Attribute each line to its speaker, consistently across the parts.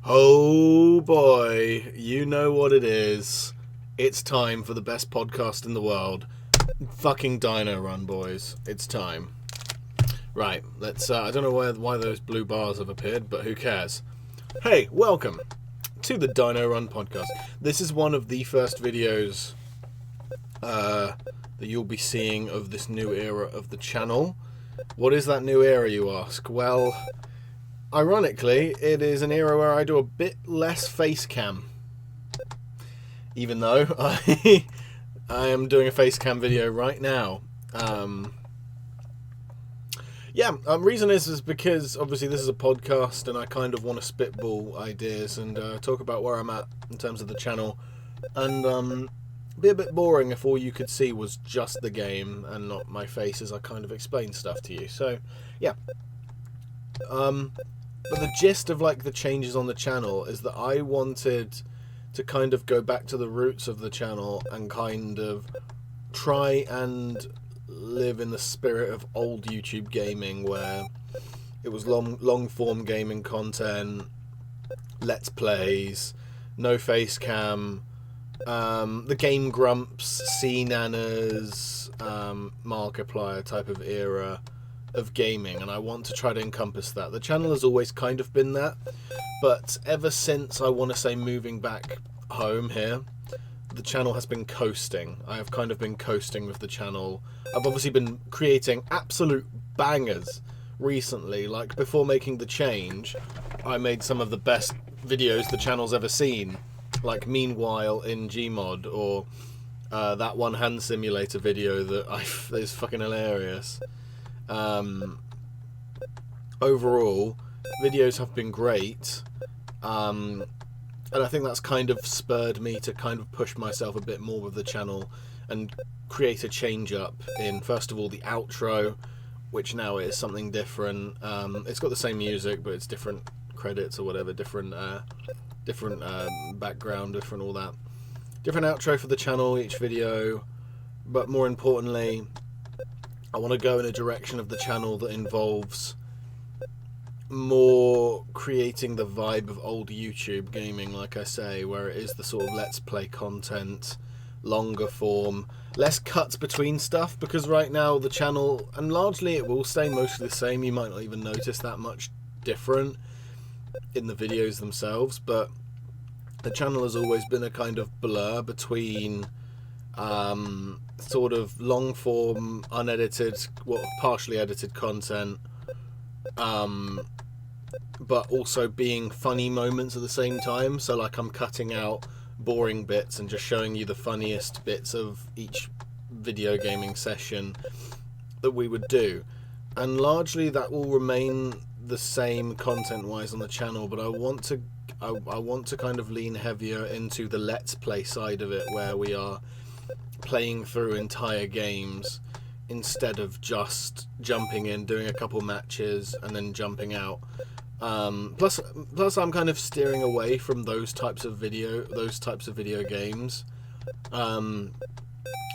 Speaker 1: Oh boy, you know what it is. It's time for the best podcast in the world. Fucking Dino Run, boys. It's time. Right, let's. I don't know why those blue bars have appeared, but who cares? Hey, welcome to the Dino Run podcast. This is one of the first videos that you'll be seeing of this new era of the channel. What is that new era, you ask? Well, ironically, it is an era where I do a bit less face cam. Even though I am doing a face cam video right now. Reason is because obviously this is a podcast and I kind of want to spitball ideas and talk about where I'm at in terms of the channel. And be a bit boring if all you could see was just the game and not my face as I kind of explain stuff to you. So, yeah. But the gist of like the changes on the channel is that I wanted to kind of go back to the roots of the channel and kind of try and live in the spirit of old YouTube gaming, where it was long form gaming content, let's plays, no face cam, the Game Grumps, C Nanas, Markiplier type of era of gaming, and I want to try to encompass that. The channel has always kind of been that, but ever since I want to say moving back home here, the channel has been coasting. I have kind of been coasting with the channel. I've obviously been creating absolute bangers recently. Like before making the change, I made some of the best videos the channel's ever seen, like Meanwhile in Gmod, or that one hand simulator video that is fucking hilarious. Overall, videos have been great, and I think that's kind of spurred me to kind of push myself a bit more with the channel and create a change up in, first of all, the outro, which now is something different. It's got the same music, but it's different credits or whatever, different background, different all that. Different outro for the channel each video, but more importantly, I want to go in a direction of the channel that involves more creating the vibe of old YouTube gaming, like I say, where it is the sort of let's play content, longer form, less cuts between stuff, because right now the channel, and largely it will stay mostly the same, you might not even notice that much different in the videos themselves, but the channel has always been a kind of blur between sort of long form, unedited, well, partially edited content, but also being funny moments at the same time. So like I'm cutting out boring bits and just showing you the funniest bits of each video gaming session that we would do, and largely that will remain the same content wise on the channel, but I want to kind of lean heavier into the let's play side of it, where we are playing through entire games instead of just jumping in, doing a couple matches and then jumping out. Plus I'm kind of steering away from those types of video games,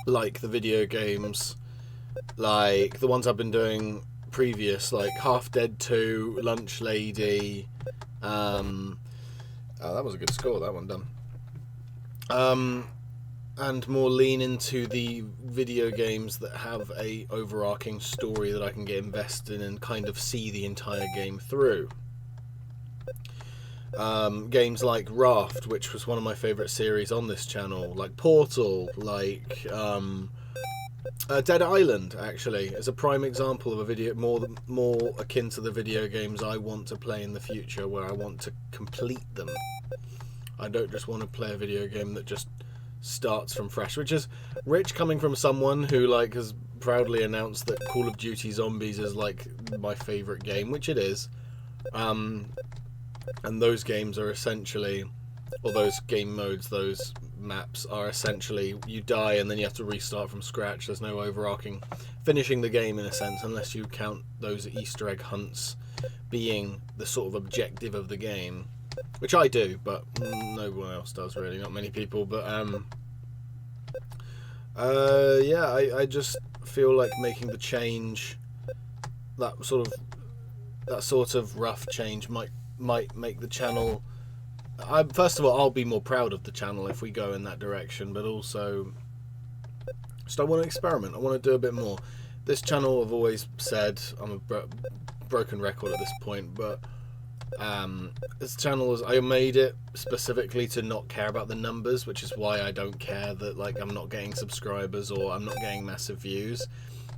Speaker 1: like the video games, like the ones I've been doing previous, like Half Dead 2, Lunch Lady. Oh, that was a good score, that one done. And more lean into the video games that have a overarching story that I can get invested in and kind of see the entire game through. Games like Raft, which was one of my favourite series on this channel, like Portal, like Dead Island, actually, is a prime example of a video more akin to the video games I want to play in the future, where I want to complete them. I don't just want to play a video game that just starts from fresh, which is rich coming from someone who like has proudly announced that Call of Duty Zombies is like my favourite game, which it is. And those games are essentially, or those game modes, those maps are essentially, you die and then you have to restart from scratch. There's no overarching finishing the game in a sense, unless you count those Easter egg hunts being the sort of objective of the game, which I do, but no one else does really, not many people. But I just feel like making the change, that sort of rough change might make the channel first of all, I'll be more proud of the channel if we go in that direction, but also just I want to experiment. I want to do a bit more. This channel, I've always said, I'm a broken record at this point, but this channel I made it specifically to not care about the numbers, which is why I don't care that like I'm not getting subscribers or I'm not getting massive views,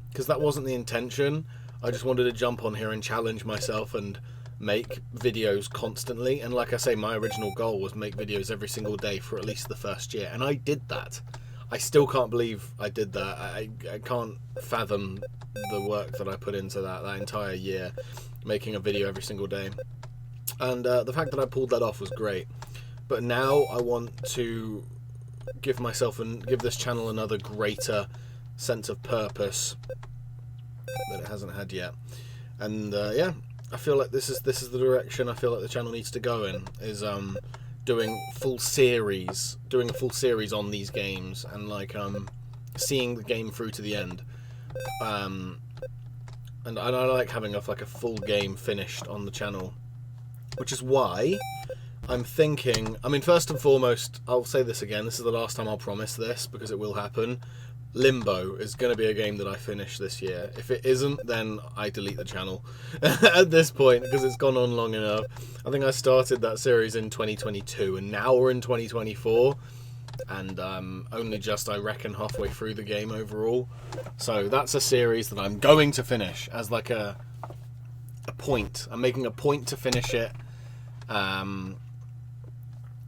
Speaker 1: because that wasn't the intention. I just wanted to jump on here and challenge myself and make videos constantly, and like I say, my original goal was make videos every single day for at least the first year, and I did that. I still can't believe I did that. I can't fathom the work that I put into that entire year, making a video every single day. And the fact that I pulled that off was great. But now I want to give myself and give this channel another greater sense of purpose that it hasn't had yet. And yeah, I feel like this is the direction I feel like the channel needs to go in, is doing a full series on these games, and like seeing the game through to the end. And I like having a full game finished on the channel, which is why I'm thinking, I mean, first and foremost, I'll say this again, this is the last time I'll promise this, because it will happen. Limbo is going to be a game that I finish this year. If it isn't, then I delete the channel at this point, because it's gone on long enough. I think I started that series in 2022, and now we're in 2024, and only just, I reckon, halfway through the game overall. So that's a series that I'm going to finish as like a point. I'm making a point to finish it. I'm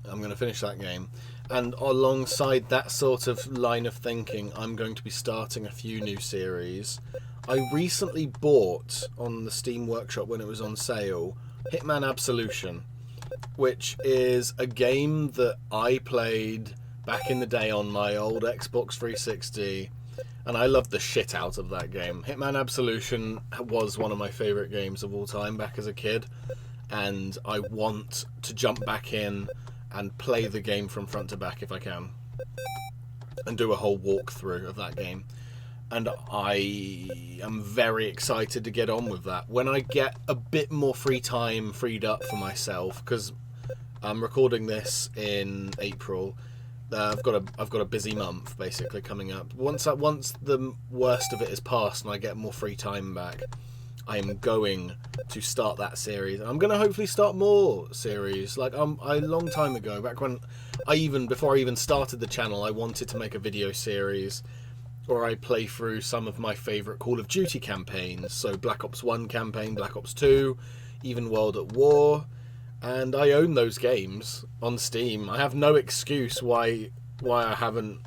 Speaker 1: going to finish that game. And alongside that sort of line of thinking, I'm going to be starting a few new series. I recently bought, on the Steam Workshop when it was on sale, Hitman Absolution, which is a game that I played back in the day on my old Xbox 360, and I loved the shit out of that game. Hitman Absolution was one of my favourite games of all time back as a kid, and I want to jump back in and play the game from front to back if I can, and do a whole walkthrough of that game. And I am very excited to get on with that when I get a bit more free time freed up for myself, because I'm recording this in April. I've got a busy month basically coming up. Once the worst of it is past and I get more free time back, I am going to start that series. I'm going to hopefully start more series. Like a long time ago, back when before I even started the channel, I wanted to make a video series where I play through some of my favourite Call of Duty campaigns. So Black Ops 1 campaign, Black Ops 2, even World at War. And I own those games on Steam. I have no excuse why I haven't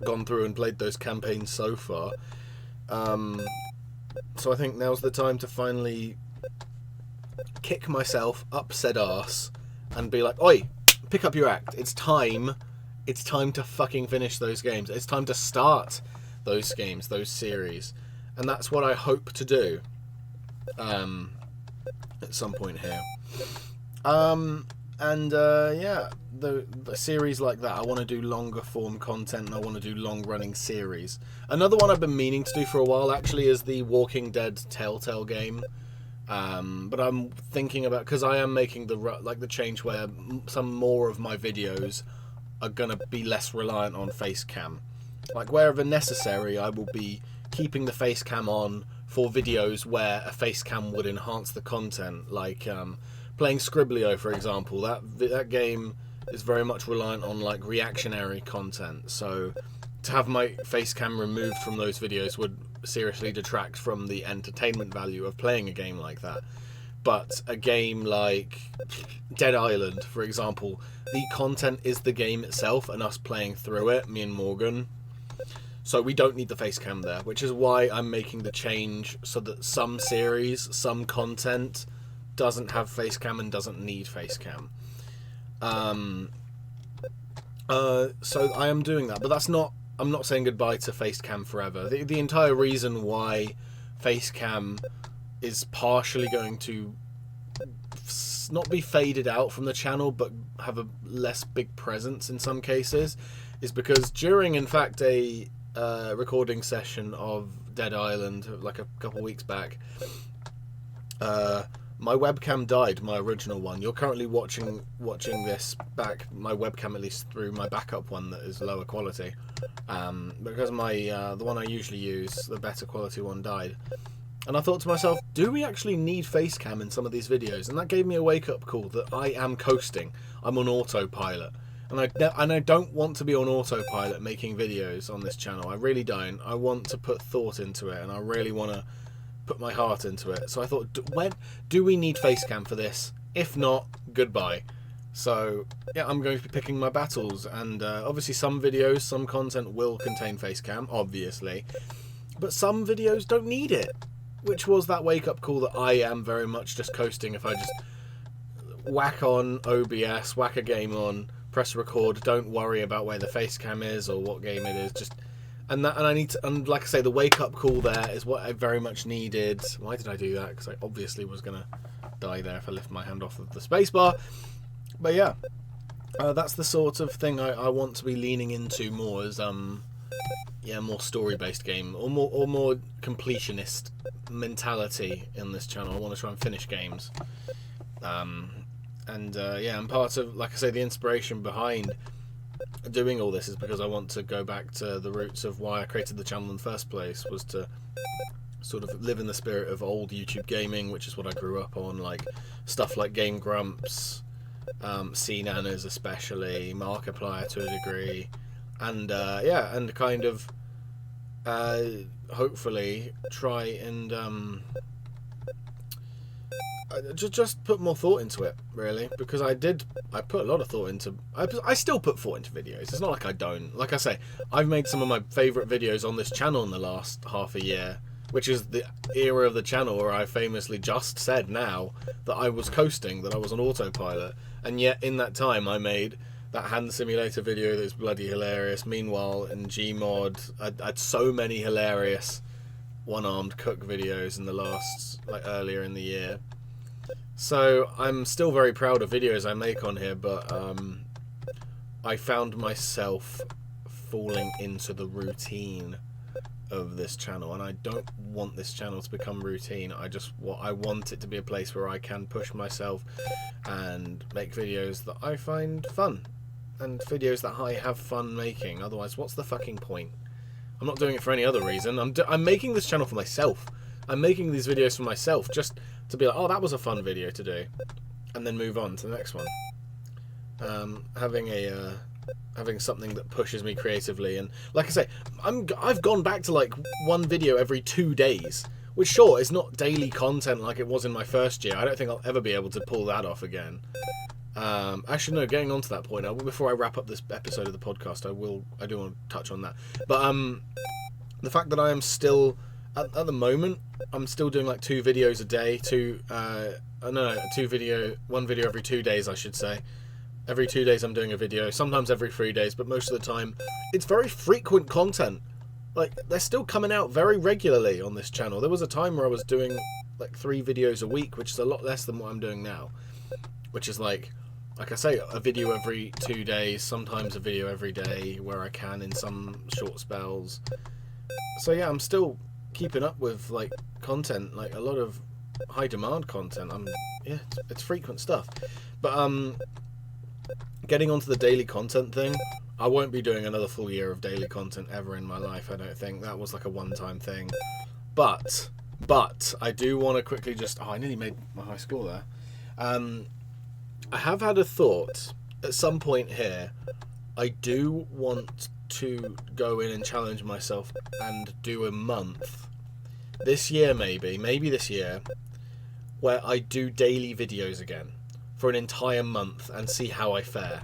Speaker 1: gone through and played those campaigns so far. So I think now's the time to finally kick myself upset arse and be like, oi, pick up your act. It's time to fucking finish those games. It's time to start those games, those series. And that's what I hope to do at some point here. Yeah, the series like that, I want to do longer form content, and I want to do long running series. Another one I've been meaning to do for a while actually is the Walking Dead Telltale game. But I'm thinking about, because I am making the change where some more of my videos are gonna be less reliant on face cam. Like wherever necessary, I will be keeping the face cam on for videos where a face cam would enhance the content, like playing Scriblio, for example. That game is very much reliant on like reactionary content, so to have my face cam removed from those videos would seriously detract from the entertainment value of playing a game like that. But a game like Dead Island, for example, the content is the game itself and us playing through it, me and Morgan. So we don't need the face cam there, which is why I'm making the change so that some series, some content doesn't have face cam and doesn't need face cam. So I am doing that, but I'm not saying goodbye to face cam forever. The entire reason why face cam is partially going to not be faded out from the channel, but have a less big presence in some cases, is because during, in fact, a recording session of Dead Island, like a couple weeks back, my webcam died, my original one. You're currently watching this back, my webcam at least, through my backup one that is lower quality. Because my the one I usually use, the better quality one, died. And I thought to myself, do we actually need face cam in some of these videos? And that gave me a wake-up call that I am coasting. I'm on autopilot. And I don't want to be on autopilot making videos on this channel. I really don't. I want to put thought into it, and I really want to put my heart into it. So I thought, do we need face cam for this? If not, goodbye. So yeah, I'm going to be picking my battles, and obviously some videos, some content will contain face cam, obviously, but some videos don't need it, which was that wake-up call that I am very much just coasting. If I just whack on OBS, whack a game on, press record, don't worry about where the face cam is or what game it is, just and I need to, and like I say, the wake-up call there is what I very much needed. Why did I do that? Because I obviously was gonna die there if I lift my hand off of the spacebar. But yeah, that's the sort of thing I want to be leaning into more, as yeah, more story-based game, or more completionist mentality in this channel. I want to try and finish games, and yeah, and part of, like I say, the inspiration behind doing all this is because I want to go back to the roots of why I created the channel in the first place, was to sort of live in the spirit of old YouTube gaming, which is what I grew up on, like stuff like Game Grumps, C-Nanas especially, Markiplier to a degree, and yeah, and kind of hopefully try and just put more thought into it, really, because I put a lot of thought into, I still put thought into videos. It's not like I don't. Like I say, I've made some of my favourite videos on this channel in the last half a year, which is the era of the channel where I famously just said now that I was coasting, that I was on autopilot, and yet in that time I made that hand simulator video that's bloody hilarious. Meanwhile, in Gmod, I had so many hilarious one-armed cook videos in the last, like, earlier in the year. So I'm still very proud of videos I make on here, but I found myself falling into the routine of this channel, and I don't want this channel to become routine. I want it to be a place where I can push myself and make videos that I find fun, and videos that I have fun making. Otherwise, what's the fucking point? I'm not doing it for any other reason. I'm making this channel for myself. I'm making these videos for myself, just to be like, oh, that was a fun video to do, and then move on to the next one. Having something that pushes me creatively, and like I say, I've gone back to like one video every 2 days, which sure is not daily content like it was in my first year. I don't think I'll ever be able to pull that off again. Actually, no, getting on to that point, before I wrap up this episode of the podcast, I do want to touch on that. But the fact that I am still, at the moment, I'm still doing like 2 videos a day, one video every 2 days, I should say. Every 2 days I'm doing a video, sometimes every 3 days, but most of the time it's very frequent content. Like, they're still coming out very regularly on this channel. There was a time where I was doing like 3 videos a week, which is a lot less than what I'm doing now, which is like I say, a video every 2 days, sometimes a video every day where I can in some short spells. So yeah, I'm still keeping up with like content, like a lot of high demand content. Yeah, it's frequent stuff. But getting onto the daily content thing, I won't be doing another full year of daily content ever in my life, I don't think. That was like a one-time thing. But I do want to quickly just, I nearly made my high score there. I have had a thought at some point here. I do want to go in and challenge myself and do a month this year, maybe this year, where I do daily videos again for an entire month and see how I fare,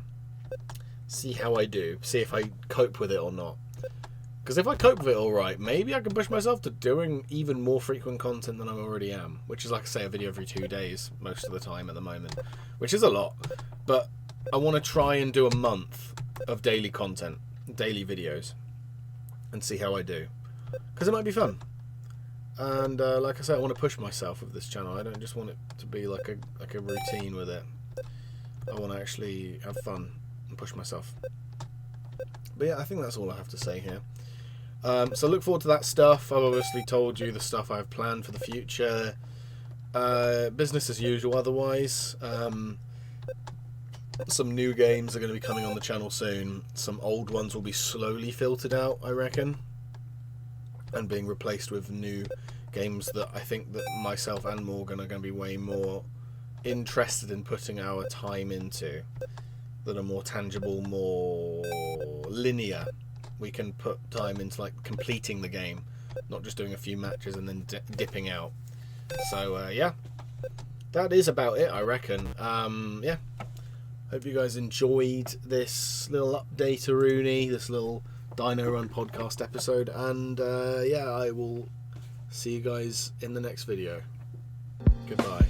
Speaker 1: see how I do, see if I cope with it or not. Because if I cope with it all right, maybe I can push myself to doing even more frequent content than I already am, which is, like I say, a video every 2 days most of the time at the moment, which is a lot. But I want to try and do a month of daily content, daily videos, and see how I do, because it might be fun. And like I say, I want to push myself with this channel. I don't just want it to be like a routine with it. I want to actually have fun and push myself. But yeah, I think that's all I have to say here. So look forward to that stuff. I've obviously told you the stuff I have planned for the future. Business as usual otherwise. Some new games are going to be coming on the channel soon. Some old ones will be slowly filtered out, I reckon, and being replaced with new games that I think that myself and Morgan are going to be way more interested in putting our time into, that are more tangible, more linear. We can put time into like completing the game, not just doing a few matches and then dipping out. So yeah, that is about it, I reckon. Yeah, hope you guys enjoyed this little update-a-rooney, this little Dino Run podcast episode, and yeah, I will see you guys in the next video. Goodbye.